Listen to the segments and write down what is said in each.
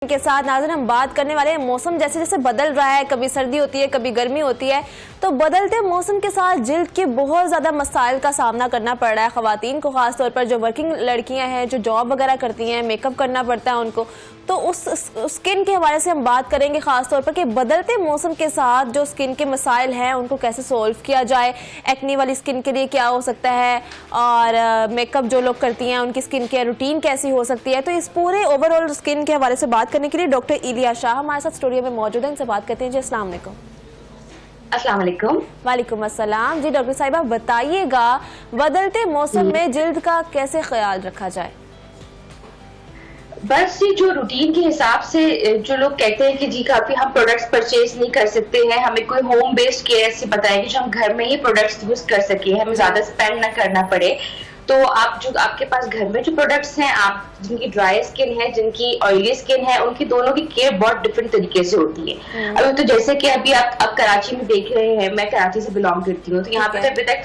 के साथ नाज़रीन हम बात करने वाले हैं मौसम जैसे जैसे बदल रहा है, कभी सर्दी होती है कभी गर्मी होती है, तो बदलते मौसम के साथ जिल्द के बहुत ज़्यादा मसाइल का सामना करना पड़ रहा है ख़वातीन को, ख़ास तौर पर जो वर्किंग लड़कियां हैं जो जॉब वगैरह करती हैं, मेकअप करना पड़ता है उनको। तो उस स्किन के हवाले से हम बात करेंगे ख़ास तौर पर कि बदलते मौसम के साथ जो स्किन के मसाइल हैं उनको कैसे सोल्व किया जाए, एक्ने वाली स्किन के लिए क्या हो सकता है और मेकअप जो लोग करती हैं उनकी स्किन केयर रूटीन कैसी हो सकती है। तो इस पूरे ओवरऑल स्किन के हवाले से बात करने के लिए डॉक्टर इलिया शाह हमारे साथ स्टूडियो में मौजूद हैं, इनसे बात करते हैं। जी अस्सलाम वालेकुम। अस्सलाम वालेकुम। वालेकुम अस्सलाम। जी डॉक्टर साहिबा बताइएगा बदलते मौसम में जिल्द का कैसे ख्याल रखा जाए। बस ये जो रूटीन के हिसाब से जो लोग कहते हैं कि जी काफी हम प्रोडक्ट्स परचेज नहीं कर सकते हैं, हमें कोई होम बेस्ड केयर से बताएं कि जो हम घर में ही प्रोडक्ट्स यूज कर सके, हमें ज्यादा स्पेंड ना करना पड़े। तो आप जो आपके पास घर में जो प्रोडक्ट्स हैं, आप जिनकी ड्राई स्किन है, जिनकी ऑयली स्किन है, उनकी दोनों की केयर बहुत डिफरेंट तरीके से होती है। अभी तो जैसे कि अभी आप कराची में देख रहे हैं, मैं कराची से बिलोंग करती हूँ, तो यहाँ पे अभी तक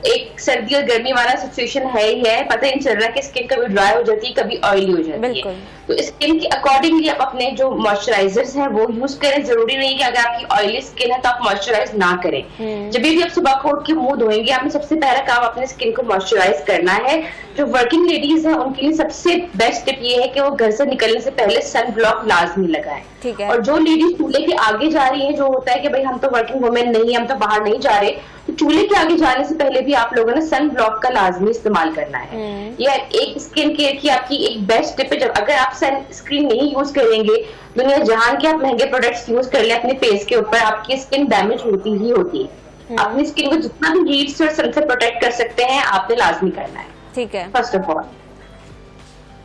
एक सर्दी और गर्मी वाला सिचुएशन है ही है। पता ही नहीं चल रहा कि स्किन कभी ड्राई हो जाती है कभी ऑयली हो जाती है। तो स्किन के अकॉर्डिंगली आप अपने जो मॉइस्चराइजर्स हैं वो यूज करें। जरूरी नहीं कि अगर आपकी ऑयली स्किन है तो आप मॉइस्चराइज ना करें। जब भी आप सुबह को उठ के मुंह धोएंगे, आपने सबसे पहला काम अपने स्किन को मॉइस्चराइज करना है। जो वर्किंग लेडीज है उनके लिए सबसे बेस्ट टिप ये है कि वो घर से निकलने से पहले सन ब्लॉक लाजमी लगाएं। ठीक है। और जो लेडीज चूल्हे के आगे जा रही है, जो होता है कि भाई हम तो वर्किंग वुमेन नहीं, हम तो बाहर नहीं जा रहे, तो चूल्हे के आगे जाने से पहले भी आप लोगों ने सन ब्लॉक का लाजमी इस्तेमाल करना है। यह एक स्किन केयर की आपकी एक बेस्ट टिप है। जब अगर आप सन स्क्रीन नहीं यूज करेंगे, दुनिया जहान के आप महंगे प्रोडक्ट्स यूज कर ले अपने फेस के ऊपर, आपकी स्किन डैमेज होती ही होती है। अपनी स्किन को जितना भी हीट से और सन से प्रोटेक्ट कर सकते हैं आपने लाजमी करना है। ठीक है। फर्स्ट ऑफ ऑल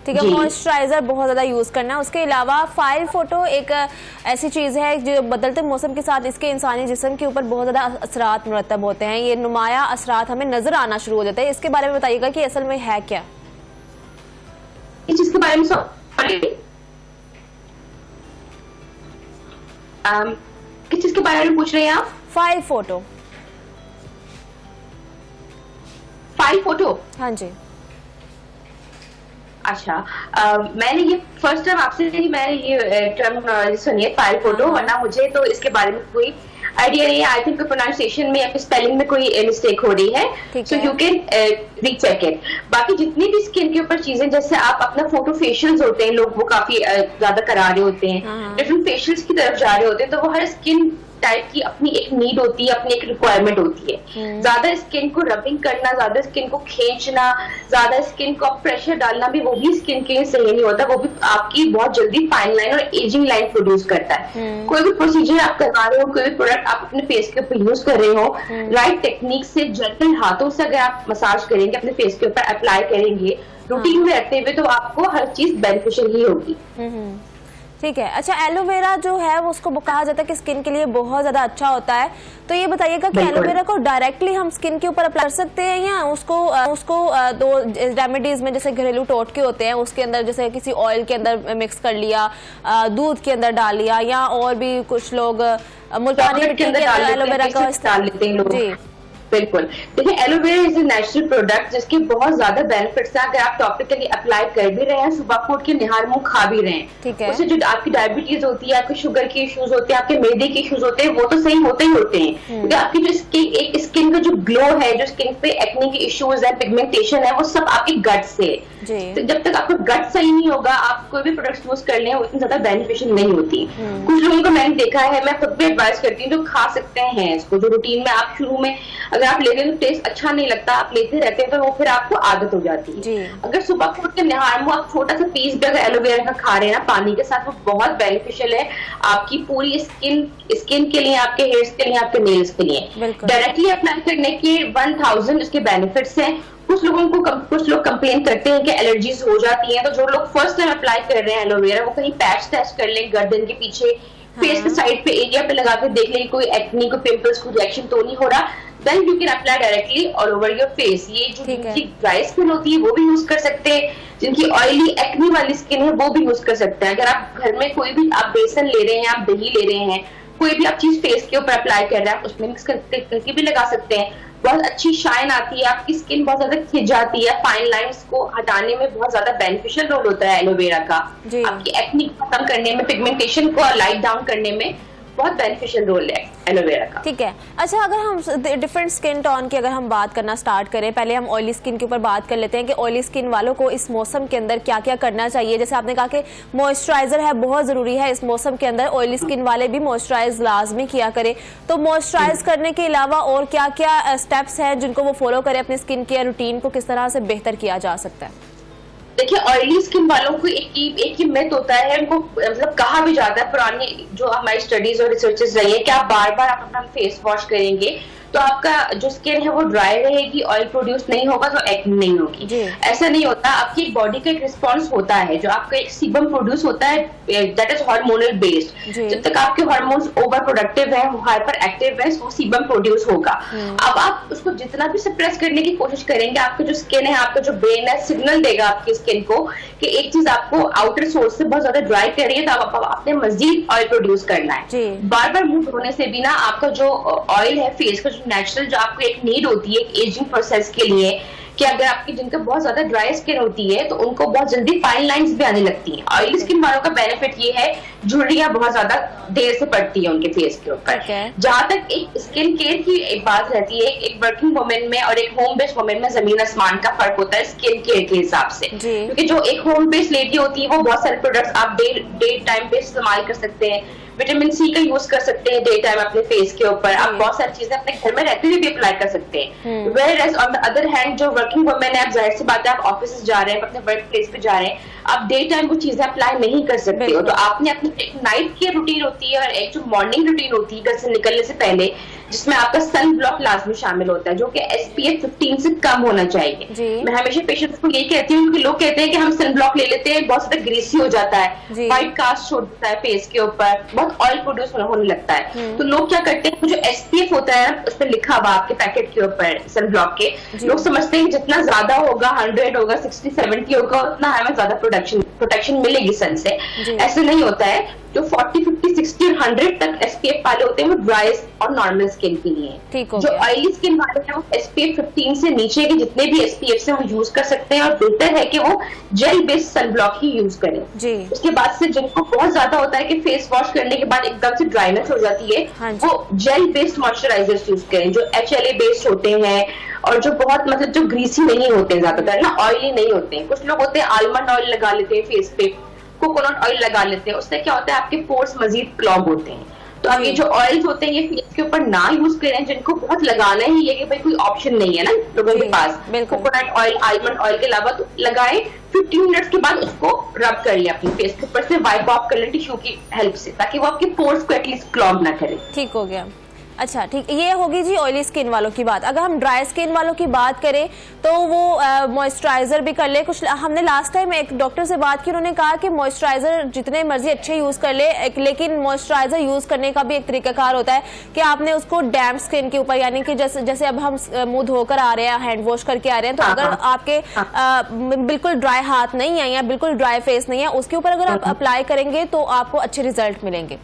ठीक है, मॉइस्चराइजर बहुत ज्यादा यूज करना है। उसके अलावा फाइल फोटो एक ऐसी चीज है जो बदलते मौसम के साथ इसके इंसानी जिस्म के ऊपर बहुत ज्यादा असरात मुरतब होते हैं, ये नुमाया असरात हमें नजर आना शुरू हो जाता है। इसके बारे में बताइएगा कि असल में है क्या इस चीज के बारे में। किस चीज के बारे में पूछ रहे हैं आप? File photo. फाइल फोटो, हाँ जी। अच्छा, मैंने ये फर्स्ट टाइम आपसे मैंने ये टर्म सुनी है, फाइल फोटो, वरना मुझे तो इसके बारे में कोई आइडिया नहीं है। आई थिंक प्रोनाउंसिएशन में या फिर स्पेलिंग में कोई मिस्टेक हो रही है, so you can recheck it. बाकी जितनी भी स्किन के ऊपर चीजें, जैसे आप अपना फोटो फेशियल्स होते हैं, लोग वो काफी ज्यादा करा रहे होते हैं, डिफरेंट फेशियल्स की तरफ जा रहे होते हैं, तो वो हर स्किन टाइप की अपनी एक नीड होती है, अपनी एक रिक्वायरमेंट होती है। ज्यादा स्किन को रबिंग करना, ज्यादा स्किन को खींचना, ज्यादा स्किन को प्रेशर डालना भी वो भी स्किन के लिए सही नहीं होता। वो भी आपकी बहुत जल्दी फाइन लाइन और एजिंग लाइन प्रोड्यूस करता है। कोई भी प्रोसीजर आप करवा रहे हो, कोई भी प्रोडक्ट आप अपने फेस के ऊपर यूज कर रहे हो, राइट टेक्निक से, जेंटल हाथों से अगर आप मसाज करेंगे, अपने फेस के ऊपर अप्लाई करेंगे रूटीन में रखते हुए, तो आपको हर चीज बेनिफिशियल ही होगी। ठीक है। अच्छा, एलोवेरा जो है वो उसको कहा जाता है कि स्किन के लिए बहुत ज्यादा अच्छा होता है, तो ये बताइएगा कि एलोवेरा को डायरेक्टली हम स्किन के ऊपर अप्लाई कर सकते हैं या उसको दो रेमेडीज में जैसे घरेलू टोटके होते हैं उसके अंदर, जैसे किसी ऑयल के अंदर मिक्स कर लिया, दूध के अंदर डाल लिया, या और भी कुछ लोग मुल्तानी मिट्टी के अंदर एलोवेरा का इस्तेमाल लेते हैं। जी बिल्कुल। देखिए, aloe vera is a natural product जिसके बहुत ज्यादा बेनिफिट्स हैं। अगर आप टॉपिकली अप्लाई कर भी रहे हैं, सुबह को उठ के निहार मुंह खा भी रहे हैं, उससे जो आपकी डायबिटीज होती है, आपके शुगर के इश्यूज होते हैं, आपके मैदे के इश्यूज होते हैं, वो तो सही होते ही होते हैं। क्योंकि आपकी जो स्किन का जो ग्लो है, जो स्किन पे एक्ने के इश्यूज है, पिगमेंटेशन है, वो सब आपके गट से है। तो जब तक आपका गट सही नहीं होगा, आप कोई भी प्रोडक्ट यूज कर लें, वो इतनी ज्यादा बेनिफिशियल नहीं होती। कुछ लोगों को मैंने देखा है, मैं खुद भी एडवाइस करती हूँ, जो खा सकते हैं इसको, जो रूटीन में आप शुरू में अगर आप लेते हैं तो टेस्ट अच्छा नहीं लगता, आप लेते रहते हैं तो वो फिर आपको आदत हो जाती है। अगर सुबह को उठ के निहार मुंह आप छोटा सा पीस भी अगर एलोवेरा का खा रहे हैं ना पानी के साथ, वो बहुत बेनिफिशियल है आपकी पूरी स्किन के लिए, आपके हेयर्स के लिए, आपके नेल्स के लिए। डायरेक्टली अप्लाई करने के 1000 उसके बेनिफिट्स हैं। कुछ लोग कंप्लेन करते हैं कि एलर्जीज हो जाती हैं, तो जो लोग फर्स्ट टाइम अप्लाई कर रहे हैं एलोवेरा, वो कहीं पैच टेस्ट कर लें गर्दन के पीछे, फेस के साइड पे एरिया पे लगा के देख लें कोई एक्ने, कोई पिंपल्स, कोई रिएक्शन तो नहीं हो रहा, then you can apply directly all over your face. ये जो जिनकी ड्राई स्किन होती है वो भी यूज कर सकते हैं, जिनकी ऑयली एक्ने वाली स्किन है वो भी यूज कर सकते हैं। अगर आप घर में कोई भी आप बेसन ले रहे हैं, आप दही ले रहे हैं, कोई भी आप चीज फेस के ऊपर अप्लाई कर रहे हैं, आप उसमें मिक्स करके भी लगा सकते हैं। बहुत अच्छी शाइन आती है, आपकी स्किन बहुत ज्यादा खिंच जाती है, फाइन लाइंस को हटाने में बहुत ज्यादा बेनिफिशियल रोल होता है एलोवेरा का, आपकी एक्ने को खत्म करने में, पिगमेंटेशन को लाइट डाउन करने में बहुत बेनिफिशियल रोल है एलोवेरा का। ठीक है। अच्छा, अगर हम डिफरेंट स्किन टोन की अगर हम बात करना स्टार्ट करें, पहले हम ऑयली स्किन के ऊपर बात कर लेते हैं कि ऑयली स्किन वालों को इस मौसम के अंदर क्या क्या करना चाहिए। जैसे आपने कहा कि मॉइस्चराइजर है, बहुत जरूरी है इस मौसम के अंदर, ऑयली स्किन वाले भी मॉइस्चराइज लाजमी किया करें। तो मॉइस्चराइज करने के अलावा और क्या क्या स्टेप्स हैं जिनको वो फॉलो करें, अपनी स्किन केयर रूटीन को किस तरह से बेहतर किया जा सकता है? देखिए, ऑयली स्किन वालों को एक ही मिथ होता है, उनको मतलब कहा भी जाता है, पुरानी जो हमारी स्टडीज और रिसर्चेस रही है कि आप बार बार अपना फेस वॉश करेंगे तो आपका जो स्किन है वो ड्राई रहेगी, ऑयल प्रोड्यूस नहीं होगा तो एक्ने नहीं होगी। ऐसा नहीं होता, आपकी बॉडी का एक रिस्पॉन्स होता है, जो आपका एक सीबम प्रोड्यूस होता है दैट इज हार्मोनल बेस्ड। जब तक आपके हार्मोन्स ओवर प्रोडक्टिव है, हाइपर एक्टिव है, वो सीबम प्रोड्यूस होगा। अब आप उसको जितना भी सप्रेस करने की कोशिश करेंगे, आपका जो स्किन है, आपका जो ब्रेन है, सिग्नल देगा आपकी स्किन को कि एक चीज आपको आउटर सोर्स से बहुत ज्यादा ड्राई कर रही है, तो आपने मजीद ऑयल प्रोड्यूस करना है। बार बार मुंह धोने से भी ना आपका जो ऑयल है फेस का, नेचुरल जो आपको एक नीड होती है एजिंग प्रोसेस के लिए, कि अगर आपकी जिनका बहुत ज्यादा ड्राई स्किन होती है तो उनको बहुत जल्दी फाइन लाइंस भी आने लगती हैं। ऑयली स्किन वालों का बेनिफिट ये है, झुर्रियां बहुत ज्यादा देर से पड़ती है उनके फेस के ऊपर। जहां तक एक स्किन केयर की एक बात रहती है, एक वर्किंग वुमेन में और एक होम बेस्ड वुमेन में जमीन आसमान का फर्क होता है स्किन केयर के हिसाब से। क्योंकि जो एक होम बेस्ड लेडी होती है वो बहुत सारे प्रोडक्ट्स आप डे टाइम पे इस्तेमाल कर सकते हैं, विटामिन सी का यूज कर सकते हैं डे टाइम अपने फेस के ऊपर, आप बहुत सारी चीजें अपने घर में रहते हुए भी अप्लाई कर सकते हैं। Whereas on the other hand जो वर्किंग वुमेन है, आप जाहिर सी बात है आप ऑफिस जा रहे हैं, अपने वर्क प्लेस पे जा रहे हैं, आप डे टाइम वो चीजें अप्लाई नहीं कर सकते हो, तो आपने अपनी एक नाइट की रूटीन होती है और एक जो मॉर्निंग रूटीन होती है घर से निकलने से पहले, जिसमें आपका सन ब्लॉक लाजमी शामिल होता है, जो कि SPF 15 से कम होना चाहिए। मैं हमेशा पेशेंट्स को यही कहती हूँ, क्योंकि लोग कहते हैं कि हम सन ब्लॉक ले लेते हैं, बहुत ज्यादा ग्रीसी हो जाता है, व्हाइट कास्ट छोड़ देता है फेस के ऊपर, बहुत ऑयल प्रोड्यूस होने लगता है। तो लोग क्या करते हैं, जो SPF होता है उस पर लिखा हुआ आपके पैकेट के ऊपर सन ब्लॉक के, लोग समझते हैं जितना ज्यादा होगा, 100 होगा, 60, 70 होगा, उतना हमें ज्यादा प्रोटेक्शन मिलेगी सन से। ऐसे नहीं होता है, जो 40, 50, 60 और 100 तक SPF वाले होते हैं वो ड्राई और नॉर्मल स्किन के लिए। जो ऑयली स्किन वाले हैं वो SPF 15 से नीचे के जितने भी SPF हैं वो यूज कर सकते हैं, और बेहतर है कि वो जेल बेस्ड सन ब्लॉक ही यूज करें। उसके बाद से जिनको बहुत ज्यादा होता है कि फेस वॉश करने के बाद एकदम से ड्राइनेस हो जाती है, वो जेल बेस्ड मॉइस्चराइजर्स यूज करें जो HLA बेस्ड होते हैं, और जो बहुत मतलब जो ग्रीसी नहीं होते हैं, ज्यादातर ना ऑयली नहीं होते हैं। कुछ लोग होते हैं आलमंड ऑयल लगा लेते हैं फेस पे, कोकोनट ऑयल लगा लेते हैं, उससे क्या होता है आपके पोर्स मजीद क्लॉग होते हैं। तो अब ये जो ऑयल्स होते हैं ये फेस के ऊपर ना यूज करें, जिनको बहुत लगाना ही है कि भाई कोई ऑप्शन नहीं है ना लोगों के पास कोकोनट ऑयल, आलमंड ऑयल के अलावा, तो लगाए 15 मिनट्स के बाद उसको रब कर लिया अपने फेस के ऊपर से, वाइप ऑफ कर ले टिश्यू की हेल्प से, ताकि वो आपके पोर्स को एटलीस्ट क्लॉग ना करे। ठीक हो गया। अच्छा, ठीक, ये होगी जी ऑयली स्किन वालों की बात। अगर हम ड्राई स्किन वालों की बात करें तो वो मॉइस्चराइजर भी कर ले। कुछ हमने लास्ट टाइम एक डॉक्टर से बात की, उन्होंने कहा कि मॉइस्चराइजर जितने मर्जी अच्छे यूज कर ले, लेकिन मॉइस्चराइजर यूज करने का भी एक तरीकाकार होता है कि आपने उसको डैम्प स्किन के ऊपर, यानी कि जैसे अब हम मुंह धोकर आ रहे हैं, हैंड वॉश करके आ रहे हैं, तो अगर आपके बिल्कुल ड्राई हाथ नहीं है या बिल्कुल ड्राई फेस नहीं है, उसके ऊपर अगर आप अप्लाई करेंगे तो आपको अच्छे रिजल्ट मिलेंगे।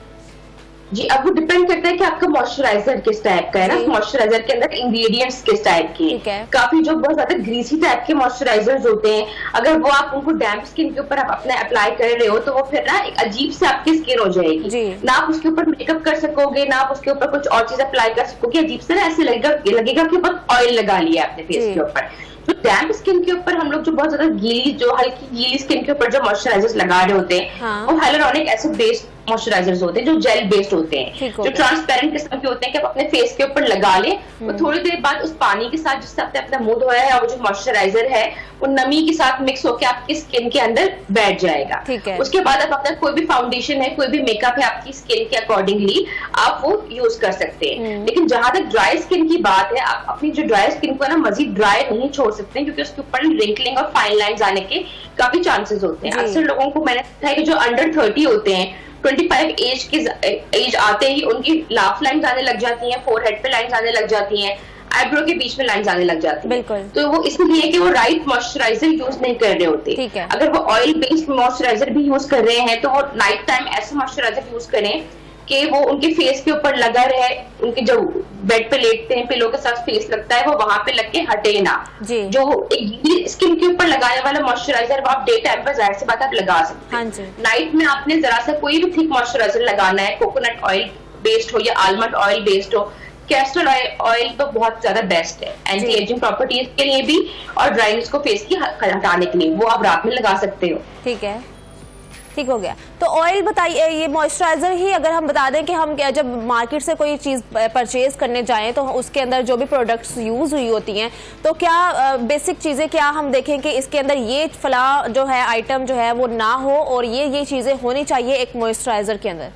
जी, अब वो डिपेंड करता है कि आपका मॉइस्चराइजर किस टाइप का है ना, मॉइस्चराइजर के अंदर इंग्रेडिएंट्स किस टाइप के हैं। काफी जो बहुत ज्यादा ग्रीसी टाइप के मॉइस्चराइजर्स होते हैं, अगर वो आप उनको डैम्प स्किन के ऊपर आप अपने अप्लाई कर रहे हो तो वो फिर ना एक अजीब से आपकी स्किन हो जाएगी, ना आप उसके ऊपर मेकअप कर सकोगे, ना आप उसके ऊपर कुछ और चीज अप्लाई कर सकोगे, अजीब से ना ऐसे लगेगा कि बहुत ऑयल लगा लिया आपने फेस के ऊपर। तो डैम्प स्किन के ऊपर हम लोग जो बहुत ज्यादा गीली, जो हल्की गीली स्किन के ऊपर जो मॉइस्चराइजर्स लगा रहे होते हैं वो हाइलुरोनिक एसिड बेस्ड मॉइस्चराइजर्स होते हैं, जो जेल बेस्ड होते हैं, जो ट्रांसपेरेंट किस्म के होते हैं कि आप अपने फेस के ऊपर लगा लें, वो थोड़ी देर बाद उस पानी के साथ जिससे आपने अपना मुंह धोया है और वो जो मॉइस्चराइजर है वो नमी के साथ मिक्स होकर आपकी स्किन के अंदर बैठ जाएगा। उसके बाद आप अपना कोई भी फाउंडेशन है, कोई भी मेकअप है, आपकी स्किन के अकॉर्डिंगली आप वो यूज कर सकते हैं। लेकिन जहां तक ड्राई स्किन की बात है, आप अपनी जो ड्राई स्किन को ना मजीद ड्राई नहीं छोड़ सकते, क्योंकि उसके ऊपर रिंकलिंग और फाइन लाइंस आने के काफी चांसेस होते हैं। अक्सर लोगों को मैंने देखा है कि जो अंडर 30 होते हैं, 25 एज आते ही उनकी लाफ लाइंस आने लग जाती हैं, फोरहेड पे लाइंस आने लग जाती हैं, आईब्रो के बीच में लाइंस आने लग जाती हैं। तो वो इसलिए कि वो राइट मॉइस्चराइजर यूज नहीं कर रहे होते। अगर वो ऑयल बेस्ड मॉइस्चराइजर भी यूज कर रहे हैं तो वो नाइट टाइम ऐसा मॉइस्चराइजर यूज करें कि वो उनके फेस के ऊपर लगा रहे, उनके जो बेड पे लेटते हैं, पिलो के साथ फेस लगता है, वो वहां पे लग के हटे ना। जो एक गीली स्किन के ऊपर लगाने वाला मॉइस्चराइजर वो आप डे टाइम पर जाहिर सी बात आप लगा सकते हैं। नाइट में आपने जरा सा कोई भी थिक मॉइस्चराइजर लगाना है, कोकोनट ऑयल बेस्ड हो या आलमंड ऑयल बेस्ड हो, कैस्टर ऑयल तो बहुत ज्यादा बेस्ट है एंटी एजिंग प्रॉपर्टीज के लिए भी और ड्राइनेस को फेस की हटाने के लिए, वो आप रात में लगा सकते हो। ठीक है, ठीक हो गया। तो ऑयल बताइए, ये मॉइस्चराइजर ही अगर हम बता दें कि हम जब मार्केट से कोई चीज परचेज करने जाएं तो उसके अंदर जो भी प्रोडक्ट्स यूज हुई होती हैं, तो क्या बेसिक चीजें क्या हम देखें कि इसके अंदर ये फला जो है आइटम जो है वो ना हो और ये चीजें होनी चाहिए एक मॉइस्चराइजर के अंदर?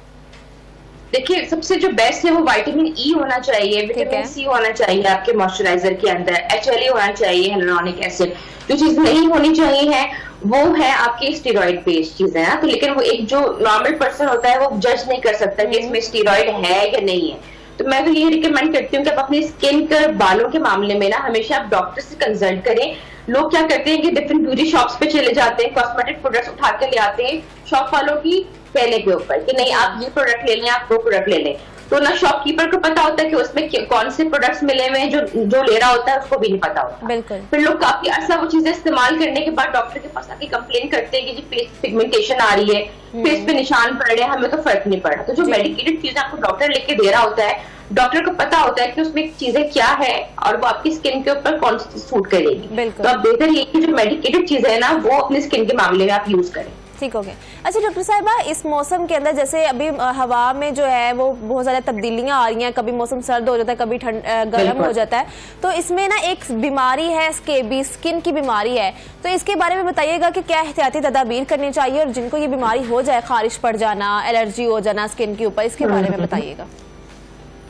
देखिए, सबसे जो बेस्ट है वो विटामिन ई होना चाहिए, विटामिन सी होना चाहिए आपके मॉइस्चराइजर के अंदर, HLA होना चाहिए, हियालुरोनिक एसिड। जो चीज नहीं होनी चाहिए है वो है आपके स्टेरॉइड बेस्ड चीजें ना, तो लेकिन वो एक जो नॉर्मल पर्सन होता है वो जज नहीं कर सकता कि इसमें स्टेरॉइड है या नहीं है। तो मैं तो ये रिकमेंड करती हूँ कि आप अपनी स्किन के बालों के मामले में ना हमेशा आप डॉक्टर से कंसल्ट करें। लोग क्या करते हैं कि डिफरेंट ब्यूटी शॉप्स पे चले जाते हैं, कॉस्मेटिक प्रोडक्ट्स उठा के ले आते हैं शॉप वालों की कहने के ऊपर कि नहीं आप ये प्रोडक्ट ले लें, आप वो प्रोडक्ट ले लें। तो ना शॉपकीपर को पता होता है कि उसमें कौन से प्रोडक्ट्स मिले हुए हैं, जो ले रहा होता है उसको भी नहीं पता होता। बिल्कुल। फिर लोग काफी अर्सा वो चीजें इस्तेमाल करने के बाद डॉक्टर के पास आके कंप्लेन करते हैं कि जी फेस पिगमेंटेशन आ रही है, फेस पे निशान पड़ रहे हैं, हमें तो फर्क नहीं पड़ा। तो जो मेडिकेटेड चीजें आपको डॉक्टर लिख के दे रहा होता है, डॉक्टर को पता होता है कि उसमें चीजें क्या है और वो आपकी स्किन के ऊपर कौन सी सूट करेगी। तो अब बेहतर ये कि जो मेडिकेटेड चीजें है ना वो अपनी स्किन के मामले में आप यूज करें। ठीक हो गया। अच्छा डॉक्टर साहिबा, इस मौसम के अंदर जैसे अभी हवा में जो है वो बहुत ज्यादा तब्दीलियां आ रही हैं, कभी मौसम सर्द हो जाता है, कभी गर्म हो जाता है, तो इसमें ना एक बीमारी है स्केबीज, स्किन की बीमारी है, तो इसके बारे में बताइएगा कि क्या एहतियाती तदाबीर करनी चाहिए और जिनको ये बीमारी हो जाए, खारिश पड़ जाना, एलर्जी हो जाना स्किन के ऊपर, इसके बारे में बताइएगा।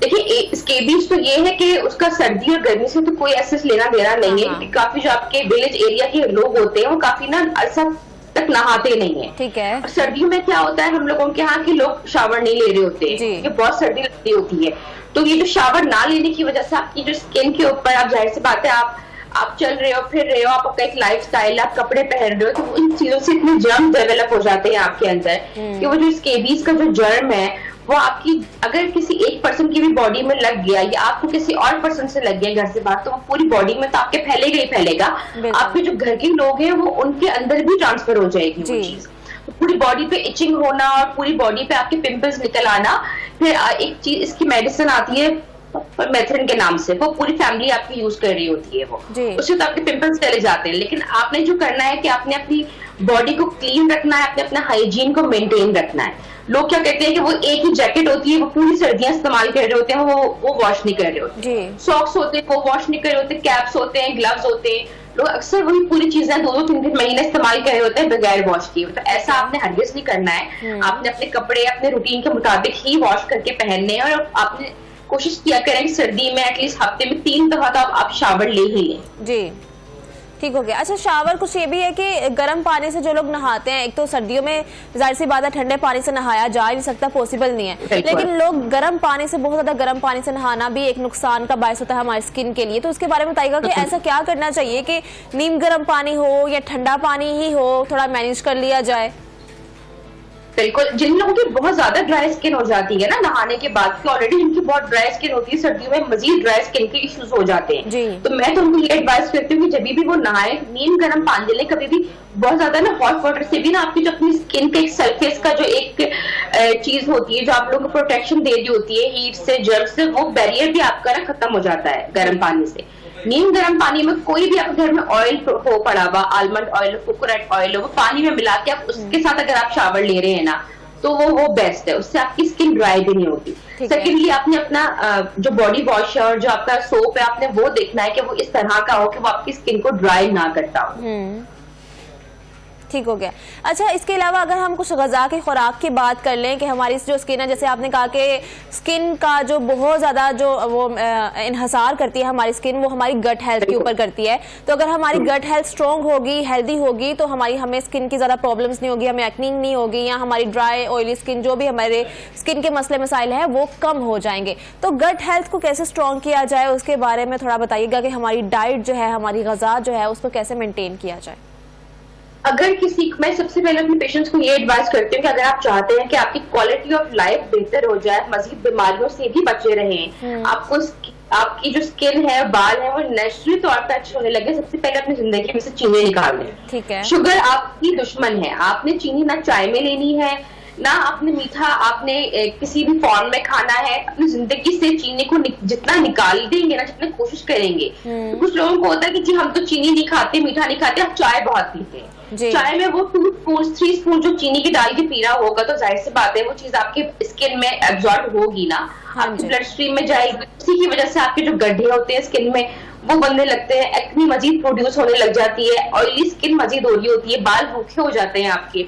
देखिए, स्केबीज तो ये है कि उसका सर्दी और गर्मी से तो कोई ऐसे लेना देना नहीं है। काफी जो आपके विलेज एरिया के लोग होते हैं वो काफी ना अरसा तक नहाते नहीं है। ठीक है। और सर्दियों में क्या होता है, हम लोगों के यहाँ के लोग शावर नहीं ले रहे होते हैं क्योंकि बहुत सर्दी लगती होती है। तो ये जो शावर ना लेने की वजह से आपकी जो स्किन के ऊपर, आप जाहिर सी बात है आप चल रहे हो, फिर रहे हो, आपका एक लाइफ स्टाइल, आप कपड़े पहन रहे हो, तो इन चीजों से इतने जर्म डेवलप हो जाते हैं आपके अंदर कि वो जो स्केबीज का जो जर्म है वो आपकी अगर किसी एक पर्सन की भी बॉडी में लग गया या आपको किसी और पर्सन से लग गया घर से बाहर, तो वो पूरी बॉडी में तो आपके फैलेगा ही फैलेगा। आपके जो घर के लोग हैं वो उनके अंदर भी ट्रांसफर हो जाएगी वो चीज। तो पूरी बॉडी पे इचिंग होना और पूरी बॉडी पे आपके पिंपल्स निकल आना। फिर एक चीज इसकी मेडिसिन आती है मेथेन के नाम से, वो पूरी फैमिली आपकी यूज कर रही होती है, वो उससे तो आपके पिंपल्स चले जाते हैं। लेकिन आपने जो करना है कि आपने अपनी बॉडी को क्लीन रखना है, अपने अपना हाइजीन को मेंटेन रखना है। लोग क्या कहते हैं कि वो एक ही जैकेट होती है वो पूरी सर्दियां इस्तेमाल कर रहे होते हैं, वो वॉश नहीं कर रहे होते, सॉक्स होते हैं वो वॉश नहीं कर रहे होते, कैप्स होते हैं, ग्लव्स होते हैं, लोग अक्सर वही पूरी चीजें 2-3 महीने इस्तेमाल कर रहे होते हैं बगैर वॉश किए। तो ऐसा आपने हरगिज नहीं करना है। आपने अपने कपड़े अपने रूटीन के मुताबिक ही वॉश करके पहनने हैं और आपने कोशिश किया करें कि सर्दी में एटलीस्ट हफ्ते में 3 दफा तो आप शावर ले ही लें। जी, ठीक हो गया। अच्छा, शावर कुछ ये भी है कि गर्म पानी से जो लोग नहाते हैं, एक तो सर्दियों में जाहिर सी बात है ठंडे पानी से नहाया जा ही नहीं सकता, पॉसिबल नहीं है, लेकिन लोग गर्म पानी से, बहुत ज्यादा गर्म पानी से नहाना भी एक नुकसान का बायस होता है हमारी स्किन के लिए। तो उसके बारे में बताइएगा कि ऐसा क्या करना चाहिए कि नीम गर्म पानी हो या ठंडा पानी ही हो, थोड़ा मैनेज कर लिया जाए। बिल्कुल, जिन लोगों की बहुत ज्यादा ड्राई स्किन हो जाती है ना नहाने के बाद, की ऑलरेडी जिनकी बहुत ड्राई स्किन होती है, सर्दियों में मजीद ड्राई स्किन के इश्यूज हो जाते हैं, तो मैं तो उनको ये एडवाइस करती हूँ कि जब भी वो नहाए नीम गर्म पानी ले। कभी भी बहुत ज्यादा ना हॉट वाटर से भी ना आपकी जो अपनी स्किन के एक सरफेस का जो एक चीज होती है जो आप लोगों को प्रोटेक्शन दे रही होती है हीट से, जर्म से, वो बैरियर भी आपका ना खत्म हो जाता है गर्म पानी से। नीम गर्म पानी में कोई भी आपके घर में ऑयल हो पड़ा हुआ, आलमंड ऑयल, कोकोनट ऑयल हो, वो पानी में मिला के आप उसके साथ अगर आप शावर ले रहे हैं ना, तो वो बेस्ट है, उससे आपकी स्किन ड्राई भी नहीं होती। सेकेंडली, आपने अपना जो बॉडी वॉश है और जो आपका सोप है, आपने वो देखना है कि वो इस तरह का हो कि वो आपकी स्किन को ड्राई ना करता हो। ठीक हो गया। अच्छा, इसके अलावा अगर हम कुछ ग़िज़ा की खुराक की बात कर लें कि हमारी जो स्किन है, जैसे आपने कहा कि स्किन का जो बहुत ज़्यादा जो वो इन्हसार करती है हमारी स्किन, वो हमारी गट हेल्थ के ऊपर करती है। तो अगर हमारी गट हेल्थ स्ट्रॉन्ग होगी, हेल्दी होगी, तो हमें स्किन की ज़्यादा प्रॉब्लम्स नहीं होगी, हमें एक्निंग नहीं होगी, या हमारी ड्राई ऑयली स्किन, जो भी हमारे स्किन के मसले मसाइल हैं वो कम हो जाएंगे। तो गट हेल्थ को कैसे स्ट्रॉन्ग किया जाए, उसके बारे में थोड़ा बताइएगा कि हमारी डाइट जो है, हमारी ग़िज़ा जो है, उसको कैसे मेनटेन किया जाए। अगर किसी, मैं सबसे पहले अपने पेशेंट्स को ये एडवाइस करती हूँ कि अगर आप चाहते हैं कि आपकी क्वालिटी ऑफ लाइफ बेहतर हो जाए, मजीद बीमारियों से भी बचे रहें, आपको आपकी जो स्किन है, बाल है, वो नेचुरली तौर पर अच्छे होने लगे, सबसे पहले अपनी जिंदगी में से चीनी निकाल दें। ठीक है। शुगर आपकी दुश्मन है। आपने चीनी ना चाय में लेनी है, ना आपने मीठा आपने किसी भी फॉर्म में खाना है। अपनी जिंदगी से चीनी को जितना निकाल देंगे ना, जितनी कोशिश करेंगे। तो कुछ लोगों को होता है कि जी हम तो चीनी नहीं खाते, मीठा नहीं खाते, हम चाय बहुत पीते हैं। चाय में वो 2 स्पून 3 स्पून जो चीनी की डाल के पी रहा होगा, तो जाहिर सी बात है वो चीज आपके स्किन में एब्जॉर्ब होगी ना, आपकी ब्लड स्ट्रीम में जाएगी। उसी की वजह से आपके जो गड्ढे होते हैं स्किन में वो बनने लगते हैं, एक्ने मजीद प्रोड्यूस होने लग जाती है, ऑयली स्किन मजीद हो रही होती है, बाल रूखे हो जाते हैं आपके,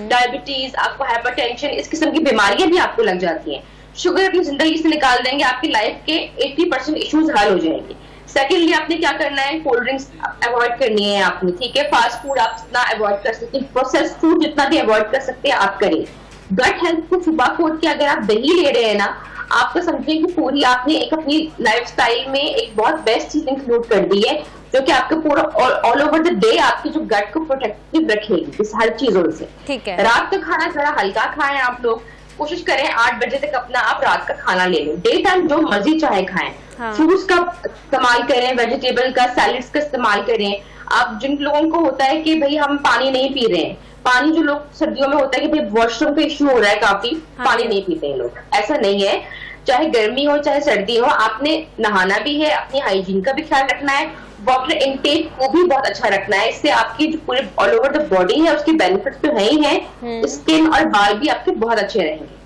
डायबिटीज, आपको हाइपरटेंशन, इस किस्म की बीमारियां भी आपको लग जाती हैं। शुगर अपनी जिंदगी से निकाल देंगे, आपकी लाइफ के 80% इश्यूज हल हो जाएंगे। सेकेंडली आपने क्या करना है, कोल्ड ड्रिंक्स अवॉइड करनी है आपने, ठीक है। फास्ट फूड आप जितना अवॉइड कर सकते हैं, प्रोसेस्ड फूड जितना भी अवॉइड कर सकते हैं आप करें। गट हेल्थ को सुबह खोद के अगर आप दही ले रहे हैं ना, आपको समझिए कि पूरी आपने एक अपनी लाइफस्टाइल में एक बहुत बेस्ट चीज इंक्लूड कर दी है, जो कि आपके पूरा ऑल ओवर द डे आपके जो गट को प्रोटेक्टिव रखेगी इस हर चीजों से। ठीक है। रात का खाना जरा हल्का खाएं आप लोग, कोशिश करें 8 बजे तक अपना आप रात का खाना ले लें। डे टाइम जो मर्जी चाहे खाएं, फ्रूट्स का इस्तेमाल करें, वेजिटेबल का, सैलड्स का इस्तेमाल करें। आप जिन लोगों को होता है कि भाई हम पानी नहीं पी रहे हैं, पानी जो लोग सर्दियों में होता है कि भाई वॉशरूम का इश्यू हो रहा है काफी, पानी नहीं पीते हैं लोग, ऐसा नहीं है। चाहे गर्मी हो चाहे सर्दी हो, आपने नहाना भी है, अपनी हाइजीन का भी ख्याल रखना है, वाटर इनटेक को भी बहुत अच्छा रखना है। इससे आपकी जो पूरे ऑल ओवर द बॉडी है उसकी बेनिफिट्स तो है ही है, स्किन और बाल भी आपके बहुत अच्छे रहेंगे।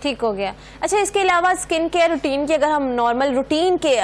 ठीक हो गया। अच्छा, इसके अलावा स्किन केयर रूटीन की, अगर हम नॉर्मल रूटीन के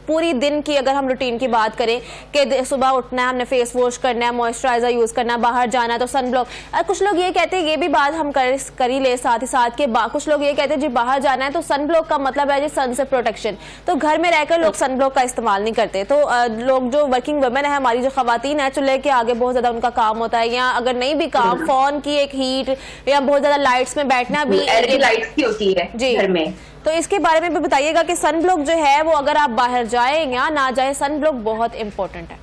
पूरी दिन की अगर हम रूटीन की बात करें कि सुबह उठना है, हमने फेस वॉश करना है, मॉइस्चराइजर यूज़ करना है, बाहर जाना है तो सन ब्लॉक, कुछ लोग ये कहते हैं, ये भी बात हम कर ही ले साथ ही साथ के कुछ लोग ये कहते हैं जी बाहर जाना है तो सन ब्लॉक का मतलब है जी सन से प्रोटेक्शन, तो घर में रहकर लोग सन ब्लॉक का इस्तेमाल नहीं करते। तो लोग जो वर्किंग वुमेन है, हमारी जो खवातीन है, चूल्हे के आगे बहुत ज़्यादा उनका काम होता है, या अगर नहीं भी काम, फोन की एक हीट या बहुत ज़्यादा लाइट्स में बैठना भी होती है जी घर में। तो इसके बारे में भी बताइएगा कि सन ब्लॉक जो है वो अगर आप बाहर जाएं या ना जाएं, सन ब्लॉक बहुत इंपॉर्टेंट है।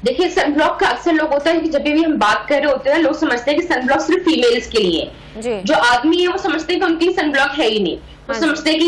देखिए, सन ब्लॉक का अक्सर लोग होता है कि जब भी हम बात कर रहे होते हैं, लोग समझते हैं कि सन ब्लॉक सिर्फ फीमेल्स के लिए जी। जो आदमी है वो समझते हैं कि उनके लिए सन ब्लॉक है ही नहीं, वो समझते हैं कि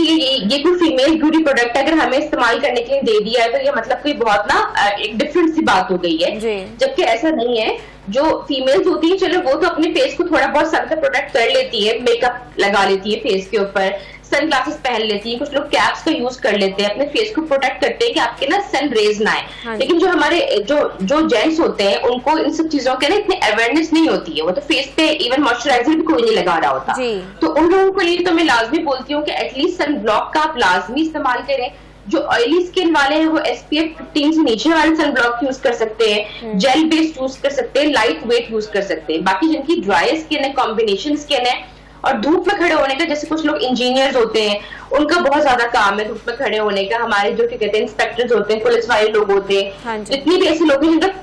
ये कोई फीमेल ब्यूटी प्रोडक्ट है, अगर हमें इस्तेमाल करने के लिए दे दिया है तो ये मतलब कोई बहुत ना एक डिफरेंट सी बात हो गई है, जबकि ऐसा नहीं है। जो फीमेल्स होती है, चलो वो तो अपने फेस को थोड़ा बहुत सन से प्रोटेक्ट कर लेती है, मेकअप लगा लेती है फेस के ऊपर, सन ग्लासेस पहन लेती है, कुछ लोग कैप्स का यूज कर लेते हैं, अपने फेस को प्रोटेक्ट करते हैं कि आपके ना सन रेज ना आए। लेकिन जो हमारे जो जेंट्स होते हैं, उनको इन सब चीजों के ना इतनी अवेयरनेस नहीं होती है, वो तो फेस पे इवन मॉइस्चराइजर भी कोई नहीं लगा रहा होता। तो उन लोगों के लिए तो मैं लाजमी बोलती हूँ कि एटलीस्ट सन ब्लॉक का आप लाजमी इस्तेमाल करें। जो ऑयली स्किन वाले हैं वो SPF 15 से नीचे वाले सन ब्लॉक यूज कर सकते हैं, जेल बेस्ड यूज कर सकते हैं, लाइट वेट यूज कर सकते हैं। बाकी जिनकी ड्राई स्किन है, कॉम्बिनेशन स्किन है और धूप में खड़े होने का, जैसे कुछ लोग इंजीनियर्स होते हैं, उनका बहुत ज्यादा काम है धूप में खड़े होने का। हमारे जो क्या कहते हैं इंस्पेक्टर्स होते हैं, पुलिस वाले लोग होते हैं, जितनी भी ऐसे लोग हैं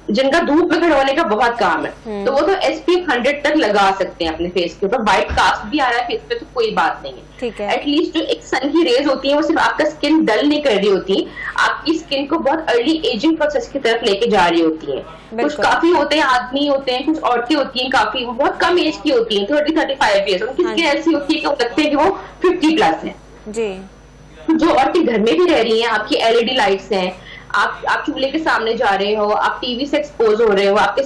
जिनका धूप में खड़े होने का बहुत काम है, तो वो तो SPF 100 तक लगा सकते हैं अपने फेस के ऊपर। व्हाइट कास्ट भी आ रहा है फेस पे तो कोई बात नहीं है। एटलीस्ट जो एक सन की रेज होती है वो सिर्फ आपका स्किन डल नहीं कर रही होती, आपकी स्किन को बहुत अर्ली एजिंग प्रोसेस की तरफ लेके जा रही होती है। कुछ काफी होते हैं, आदमी होते हैं, कुछ औरतें होती हैं काफी, वो बहुत कम एज की होती है, 30-35 ईयर्स, उनकी स्किन ऐसी होती है कि वो लगते हैं कि वो 50+ है जी। जो औरतें घर में भी रह रही हैं, आपकी LED लाइट्स हैं, आप चूल्हे के सामने जा रहे हो, आप टीवी से एक्सपोज हो रहे हो, आपके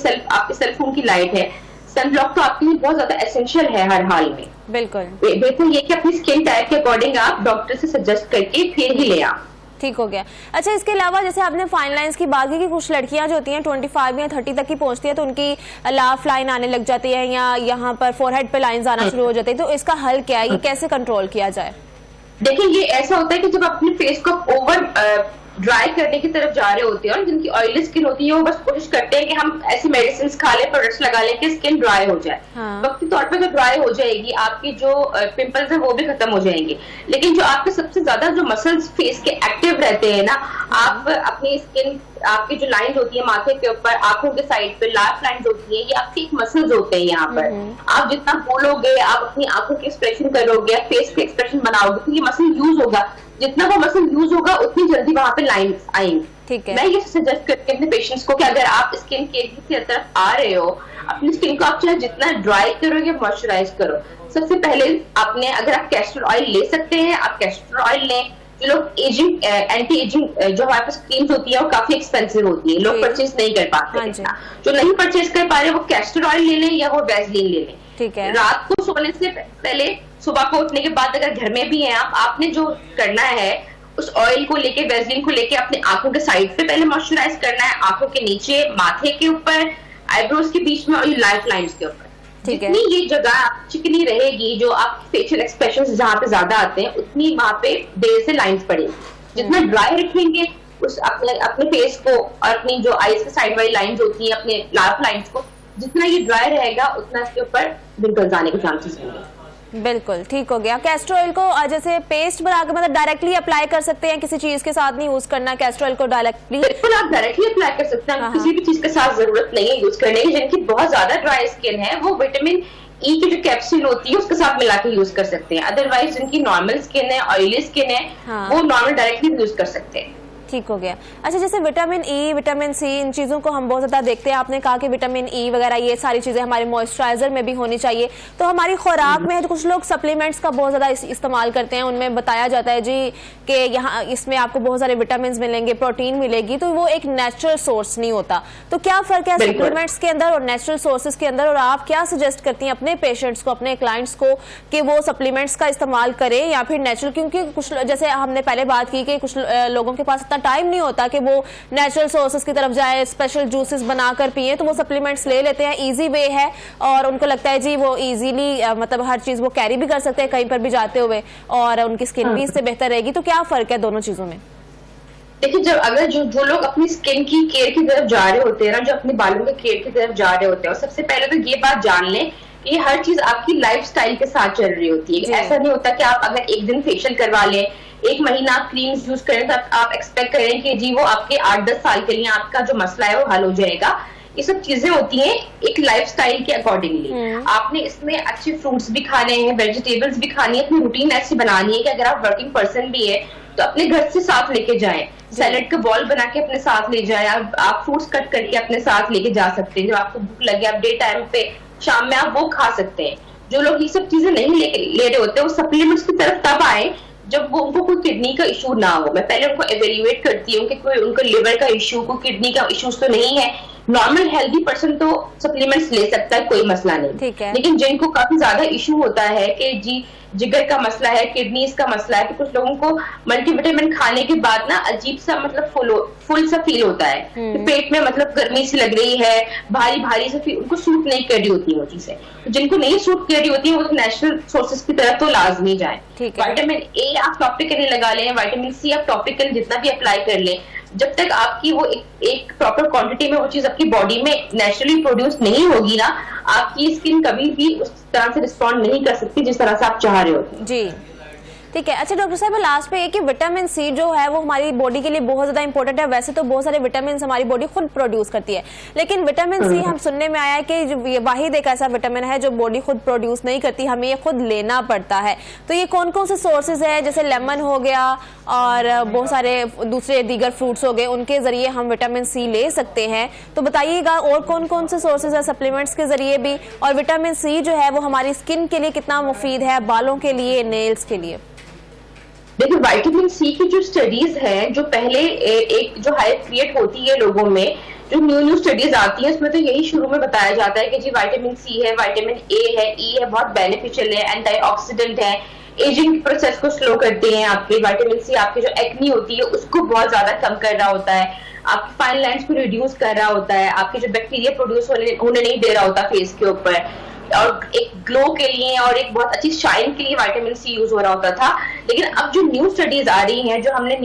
सेल फोन की लाइट है, सन ब्लॉक तो आपके लिए बहुत ज्यादा एसेंशियल है हर हाल में। बिल्कुल बिल्कुल, ये कि अपनी स्किन टाइप के अकॉर्डिंग आप डॉक्टर से सजेस्ट करके फिर ही ले आप। ठीक हो गया। अच्छा, इसके अलावा जैसे आपने फाइन लाइंस की बात की कि कुछ लड़कियां जो होती हैं 25 या 30 तक की पहुंचती है तो उनकी लाफ लाइन आने लग जाती है या यहाँ पर फोरहेड पे लाइंस आना शुरू हो जाती है, तो इसका हल क्या है, ये कैसे कंट्रोल किया जाए? देखिए, ये ऐसा होता है कि जब अपने फेस को ओवर ड्राई करने की तरफ जा रहे होते हैं और जिनकी ऑयली स्किन होती है वो बस कोशिश करते हैं कि हम ऐसी मेडिसिन खा लें, प्रोडक्ट्स लगा लें कि स्किन ड्राई हो जाए। वक्ती तौर पर जो ड्राई हो जाएगी, आपकी जो पिंपल्स है वो भी खत्म हो जाएंगे। लेकिन जो आपके सबसे ज्यादा जो मसल्स फेस के एक्टिव रहते हैं ना, आप अपनी स्किन, आपकी जो लाइंस होती है माथे के ऊपर, आंखों के साइड पे लाफ लाइंस होती है, ये आपके एक मसल्स होते हैं। यहाँ पर आप जितना बोलोगे, आप अपनी आंखों के एक्सप्रेशन करोगे, फेस के एक्सप्रेशन बनाओगे, तो ये मसल यूज होगा, जितना वो मसल यूज होगा उतनी जल्दी वहां पे लाइंस आएंगी। ठीक है। मैं ये सजेस्ट करती हूँ अपने पेशेंट्स को कि अगर आप स्किन केयर की तरफ आ रहे हो, अपनी स्किन को आप चाहे जितना ड्राई करो या मॉइस्चराइज करो, सबसे पहले आपने, अगर आप कैस्टर ऑयल ले सकते हैं आप कैस्टर ऑयल लें। जो लोग एजिंग एंटी एजिंग जो हमारे पास क्रीम्स होती है वो काफी एक्सपेंसिव होती है, लोग परचेज नहीं कर पाते। जो नहीं परचेज कर पा रहे वो कैस्टर ऑयल ले लें या वो वैसलीन ले लें। ठीक है। रात को सोने से पहले, सुबह को उठने के बाद अगर घर में भी हैं आपने जो करना है उस ऑयल को लेके, वैसलीन को लेके अपने आंखों के साइड पे पहले मॉइस्चराइज करना है, आंखों के नीचे, माथे के ऊपर, आईब्रोज के बीच में और ये लाइफ लाइन्स के ऊपर। जितनी ये जगह चिकनी रहेगी, जो आप फेशियल एक्सप्रेशन जहाँ पे ज्यादा आते हैं, उतनी वहां पे देर से लाइंस पड़ेगी। जितना ड्राई रखेंगे उस अपने फेस को और अपनी जो आईज के साइड वाली लाइंस होती है, अपने लाइफ लाइन्स को, जितना ये ड्राई रहेगा उतना इसके ऊपर रिंकल्स आने के चांसेस होंगे। बिल्कुल ठीक हो गया। कैस्टर ऑयल को जैसे पेस्ट बनाकर मतलब डायरेक्टली अप्लाई कर सकते हैं, किसी चीज के साथ नहीं यूज करना कैस्टर ऑयल को डायरेक्टली? बिल्कुल आप डायरेक्टली अप्लाई कर सकते हैं, किसी भी चीज के साथ जरूरत नहीं है यूज करने की। जिनकी बहुत ज्यादा ड्राई स्किन है वो विटामिन ई की जो कैप्सूल होती है उसके साथ मिला के यूज कर सकते हैं। अदरवाइज जिनकी नॉर्मल स्किन है, ऑयली स्किन है, वो नॉर्मल डायरेक्टली यूज कर सकते हैं। ठीक हो गया। अच्छा, जैसे विटामिन ई, विटामिन सी, इन चीज़ों को हम बहुत ज़्यादा देखते हैं। आपने कहा कि विटामिन ई वगैरह ये सारी चीज़ें हमारे मॉइस्चराइजर में भी होनी चाहिए। तो हमारी खुराक में कुछ लोग सप्लीमेंट्स का बहुत ज़्यादा इस्तेमाल करते हैं, उनमें बताया जाता है जी कि यहाँ इसमें आपको बहुत सारे विटामिन मिलेंगे, प्रोटीन मिलेगी, तो वो एक नेचुरल सोर्स नहीं होता। तो क्या फ़र्क है सप्लीमेंट्स के अंदर और नेचुरल सोर्सेज के अंदर, और आप क्या सजेस्ट करती हैं अपने पेशेंट्स को, अपने क्लाइंट्स को, कि वो सप्लीमेंट्स का इस्तेमाल करें या फिर नेचुरल? क्योंकि कुछ, जैसे हमने पहले बात की कि कुछ लोगों के पास इतना टाइम नहीं होता कि वो नेचुरल सोर्सेज की तरफ जाए, स्पेशल जूसेस बनाकर पिए, तो वो सप्लीमेंट्स ले लेते हैं, इजी वे है और उनको लगता है जी वो इजीली मतलब हर चीज वो कैरी भी कर सकते हैं कहीं पर भी जाते हुए, और उनकी स्किन भी इससे बेहतर रहेगी। तो क्या फर्क है दोनों चीजों में? देखिए, जब अगर जो लोग अपनी स्किन की केयर की तरफ जा रहे होते हैं ना, जो अपने बालों के केयर की तरफ जा रहे होते हैं, और सबसे पहले तो ये बात जान लें कि हर चीज आपकी लाइफस्टाइल के साथ चल रही होती है। ऐसा नहीं होता कि आप अगर एक दिन फेशियल करवा लें, एक महीना आप क्रीम्स यूज करें तो आप एक्सपेक्ट करें कि जी वो आपके 8-10 साल के लिए आपका जो मसला है वो हल हो जाएगा। ये सब चीजें होती हैं एक लाइफस्टाइल के अकॉर्डिंगली। आपने इसमें अच्छे फ्रूट्स भी खाने हैं, वेजिटेबल्स भी खानी है, अपनी रूटीन ऐसी बनानी है कि अगर आप वर्किंग पर्सन भी है तो अपने घर से साथ लेके जाएं, सैलेड का बॉल बना के अपने साथ ले जाएं, आप फ्रूट्स कट करके अपने साथ लेके जा सकते हैं। जब आपको भूख लगे आप डे टाइम पे, शाम में आप वो खा सकते हैं। जो लोग ये सब चीजें नहीं ले रहे होते वो सप्लीमेंट्स की तरफ तब आए जब वो उनको कोई किडनी का इशू ना हो। मैं पहले उनको एवेल्युएट करती हूँ कि कोई उनको लिवर का इशू, कोई किडनी का इशू तो नहीं है। नॉर्मल हेल्दी पर्सन तो सप्लीमेंट्स ले सकता है, कोई मसला नहीं। लेकिन जिनको काफी ज्यादा इशू होता है कि जी जिगर का मसला है, किडनीज का मसला है, कि कुछ लोगों को मल्टीविटामिन खाने के बाद ना अजीब सा मतलब फुल सा फील होता है, कि पेट में मतलब गर्मी सी लग रही है, भारी भारी सा फील, उनको सूट नहीं कर रही होती वो चीजें। तो जिनको नहीं सूट कर रही होती है वो तो नेचुरल सोर्सेज की तरफ तो लाजमी जाए। विटामिन ए आप टॉपिकली लगा लें, विटामिन सी आप टॉपिकली जितना भी अप्लाई कर लें, जब तक आपकी वो एक प्रॉपर क्वांटिटी में वो चीज आपकी बॉडी में नेचुरली प्रोड्यूस नहीं होगी ना, आपकी स्किन कभी भी उस तरह से रिस्पॉन्ड नहीं कर सकती जिस तरह से आप चाह रहे होते हैं। जी ठीक है। अच्छा डॉक्टर साहब, लास्ट पे कि विटामिन सी जो है वो हमारी बॉडी के लिए बहुत ज्यादा इंपॉर्टेंट है। वैसे तो बहुत सारे विटामिन हमारी बॉडी खुद प्रोड्यूस करती है, लेकिन विटामिन सी हम सुनने में आया है कि ये वाहिद एक ऐसा विटामिन है जो बॉडी खुद प्रोड्यूस नहीं करती, हमें ये खुद लेना पड़ता है। तो ये कौन कौन से सोर्सेज है? जैसे लेमन हो गया और बहुत सारे दूसरे दीगर फ्रूट्स हो गए, उनके जरिए हम विटामिन सी ले सकते हैं। तो बताइएगा और कौन कौन से सोर्सेज है सप्लीमेंट्स के जरिए भी, और विटामिन सी जो है वो हमारी स्किन के लिए कितना मुफीद है, बालों के लिए, नेल्स के लिए? देखिए, विटामिन सी की जो स्टडीज हैं, जो पहले एक जो हाइप क्रिएट होती है लोगों में, जो न्यू स्टडीज आती है, उसमें तो यही शुरू में बताया जाता है कि जी विटामिन सी है, विटामिन ए है, ई है, बहुत बेनिफिशियल है, एंटीऑक्सीडेंट है, एजिंग प्रोसेस को स्लो करते हैं। आपके विटामिन सी आपकी जो एक्नी होती है उसको बहुत ज्यादा कम कर रहा होता है, आपकी फाइन लाइंस को रिड्यूस कर रहा होता है, आपके जो बैक्टीरिया प्रोड्यूस होने नहीं दे रहा होता फेस के ऊपर, और एक ग्लो के लिए और एक बहुत अच्छी शाइन के लिए विटामिन सी यूज हो रहा होता था। लेकिन अब जो न्यू स्टडीज आ रही हैं, जो हमने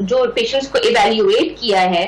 जो पेशेंट्स को इवेल्युएट किया है,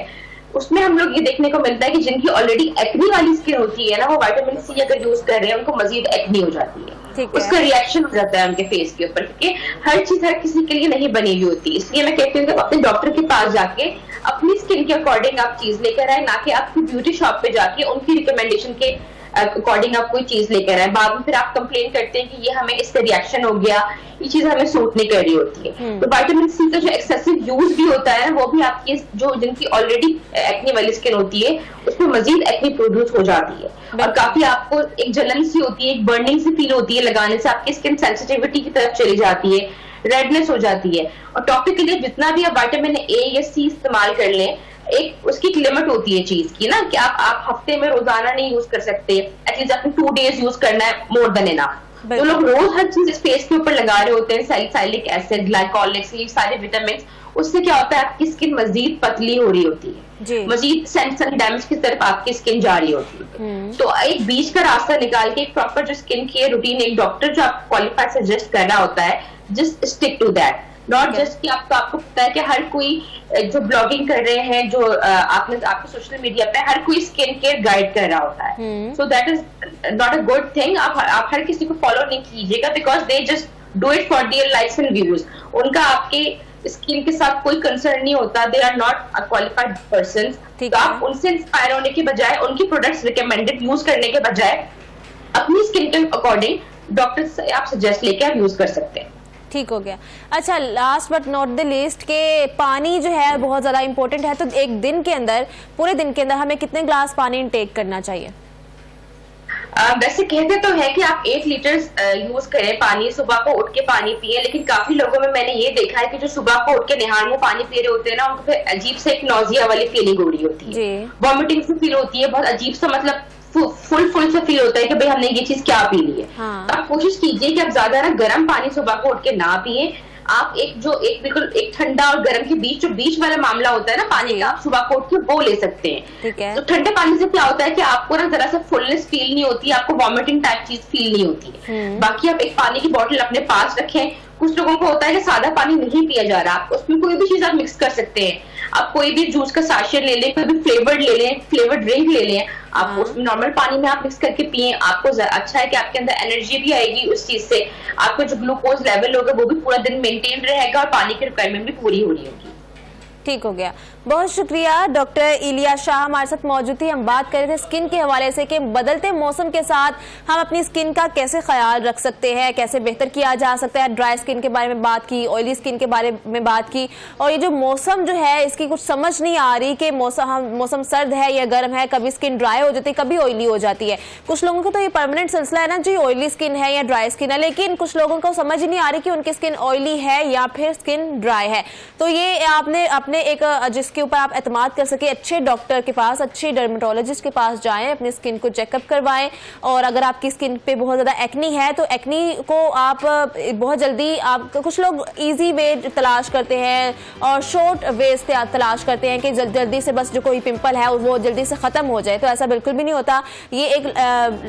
उसमें हम लोग ये देखने को मिलता है कि जिनकी ऑलरेडी एक्नी वाली स्किन होती है ना, वो विटामिन सी अगर यूज कर रहे हैं उनको मजीद एक्नी हो जाती है, उसका रिएक्शन हो जाता है उनके फेस के ऊपर, क्योंकि हर चीज हर किसी के लिए नहीं बनी हुई होती। इसलिए मैं कहती हूँ कि अपने डॉक्टर के पास जाके अपनी स्किन के अकॉर्डिंग आप चीज लेकर आए, ना कि आपकी ब्यूटी शॉप पे जाके उनकी रिकमेंडेशन के अकॉर्डिंग आप कोई चीज लेकर आए, बाद में फिर आप कंप्लेन करते हैं कि ये हमें इससे रिएक्शन हो गया, ये चीज हमें सूट नहीं कर रही होती है। तो विटामिन सी का जो एक्सेसिव यूज भी होता है वो भी आपकी जो जिनकी ऑलरेडी एक्ने वाली स्किन होती है उसमें मजीद एक्ने प्रोड्यूस हो जाती है और काफी आपको एक जलन सी होती है, एक बर्निंग सी फील होती है, लगाने से आपकी स्किन सेंसिटिविटी की तरफ चली जाती है, रेडनेस हो जाती है। और टॉपिकली जितना भी आप विटामिन ए या सी इस्तेमाल कर लें, एक उसकी एक लिमिट होती है चीज की ना, कि आप हफ्ते में रोजाना नहीं यूज कर सकते, एटलीस्ट आपने 2 days यूज करना है, मोर देन इनफ। तो लोग रोज हर चीज फेस के ऊपर लगा रहे होते हैं, सैलिसाइलिक एसिड, ग्लाइकोलिक्स, ये सारे विटामिन, उससे क्या होता है आपकी स्किन मजीद पतली हो रही होती है, मजीद सन डैमेज की तरफ आपकी स्किन जा रही होती है। तो एक बीच का रास्ता निकाल के एक प्रॉपर जो स्किन केयर रूटीन एक डॉक्टर जो आप क्वालिफाइड सजेस्ट कर रहा होता है, just stick to that, not just कि आपको पता है कि हर कोई जो ब्लॉगिंग कर रहे हैं, जो आपके सोशल मीडिया पे हर कोई स्किन केयर गाइड कर रहा होता है, so that is not a good thing. आप हर किसी को फॉलो नहीं कीजिएगा, because they just do it for their likes and views. उनका आपके स्किन के साथ कोई कंसर्न नहीं होता, they are not a qualified person. तो आप उनसे इंस्पायर होने के बजाय, उनकी प्रोडक्ट्स रिकमेंडेड यूज करने के बजाय अपनी स्किन के अकॉर्डिंग डॉक्टर से आप सजेस्ट लेके आप यूज कर सकते हैं। ठीक हो गया। अच्छा, last but not the least के पानी जो है बहुत ज्यादा इंपॉर्टेंट है, तो एक दिन के अंदर, पूरे दिन के अंदर हमें कितने ग्लास पानी इनटेक करना चाहिए? वैसे कहते तो है कि आप 8 लीटर यूज करें पानी, सुबह को उठ के पानी पिए, लेकिन काफी लोगों में मैंने ये देखा है कि जो सुबह को उठ के निहार मुंह पानी पी रहे होते हैं ना, उनको फिर अजीब से एक नौजिया वाली फीलिंग हो रही होती है, वॉमिटिंग से फील होती है, बहुत अजीब सा, मतलब फुल से फील होता है कि भाई हमने ये चीज क्या पी ली है। हाँ। आप कोशिश कीजिए कि आप ज्यादा ना गर्म पानी सुबह को उठ के ना पिए, आप एक बिल्कुल एक ठंडा और गर्म के बीच वाला मामला होता है ना पानी का, आप सुबह को उठ के वो ले सकते हैं। ठीक है। तो ठंडे पानी से क्या होता है कि आपको ना जरा सा फुलनेस फील नहीं होती, आपको वॉमिटिंग टाइप चीज फील नहीं होती है। बाकी आप एक पानी की बोतल अपने पास रखें। कुछ लोगों को होता है कि सादा पानी नहीं पिया जा रहा, उसमें कोई भी चीज आप मिक्स कर सकते हैं। आप कोई भी जूस का साशे ले लें, कोई भी फ्लेवर्ड ले लें, फ्लेवर्ड ड्रिंक ले लें, आप उसमें नॉर्मल पानी में आप मिक्स करके पिए। आपको अच्छा है कि आपके अंदर एनर्जी भी आएगी उस चीज से, आपको जो ग्लूकोज लेवल होगा वो भी पूरा दिन मेंटेन रहेगा और पानी की रिक्वायरमेंट भी पूरी हो रही होगी। ठीक हो गया, बहुत शुक्रिया। डॉक्टर इलिया शाह हमारे साथ मौजूद थी। हम बात कर रहे थे स्किन के हवाले से कि बदलते मौसम के साथ हम अपनी स्किन का कैसे ख्याल रख सकते हैं, कैसे बेहतर किया जा सकता है। ड्राई स्किन के बारे में बात की, ऑयली स्किन के बारे में बात की, और ये जो मौसम जो है इसकी कुछ समझ नहीं आ रही कि मौसम सर्द है या गर्म है, कभी स्किन ड्राई हो जाती है, कभी ऑयली हो जाती है। कुछ लोगों को तो ये परमानेंट सिलसिला है ना, जो ऑयली स्किन है या ड्राई स्किन है, लेकिन कुछ लोगों को समझ ही नहीं आ रही कि उनकी स्किन ऑयली है या फिर स्किन ड्राई है। तो ये आपने अपने एक जिसके ऊपर आप एतमाद कर सके, अच्छे डॉक्टर के पास, अच्छे डर्मेटोलॉजिस्ट के पास जाएं, अपनी स्किन को चेकअप करवाएं। और अगर आपकी स्किन पे बहुत ज़्यादा एक्नी है तो एक्नी को आप बहुत जल्दी, आप कुछ लोग इजी वे तलाश करते हैं और शॉर्ट वेज तलाश करते हैं कि जल्दी से बस जो कोई पिंपल है वो जल्दी से ख़त्म हो जाए, तो ऐसा बिल्कुल भी नहीं होता। ये एक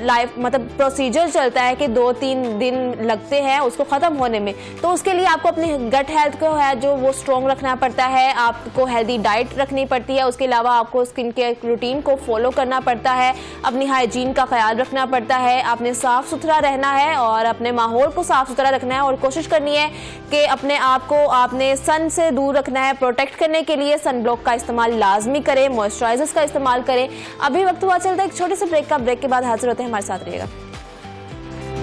लाइफ मतलब प्रोसीजर चलता है कि 2-3 दिन लगते हैं उसको ख़त्म होने में। तो उसके लिए आपको अपनी गट हेल्थ को है जो वो स्ट्रॉन्ग रखना पड़ता है, आपको हेल्दी डाइट रखनी पड़ती है, उसके अलावा आपको स्किन केयर रूटीन को फॉलो करना पड़ता है, अपनी हाइजीन का ख्याल रखना पड़ता है, आपने साफ सुथरा रहना है और अपने माहौल को साफ सुथरा रखना है, और कोशिश करनी है कि अपने आप को आपने सन से दूर रखना है। प्रोटेक्ट करने के लिए सन ब्लॉक का इस्तेमाल लाजमी करें, मॉइस्चराइजर्स का इस्तेमाल करें। अभी वक्त हुआ चलता है एक छोटे से ब्रेक का, ब्रेक के बाद हाजिर होते हैं, हमारे साथ रहिएगा।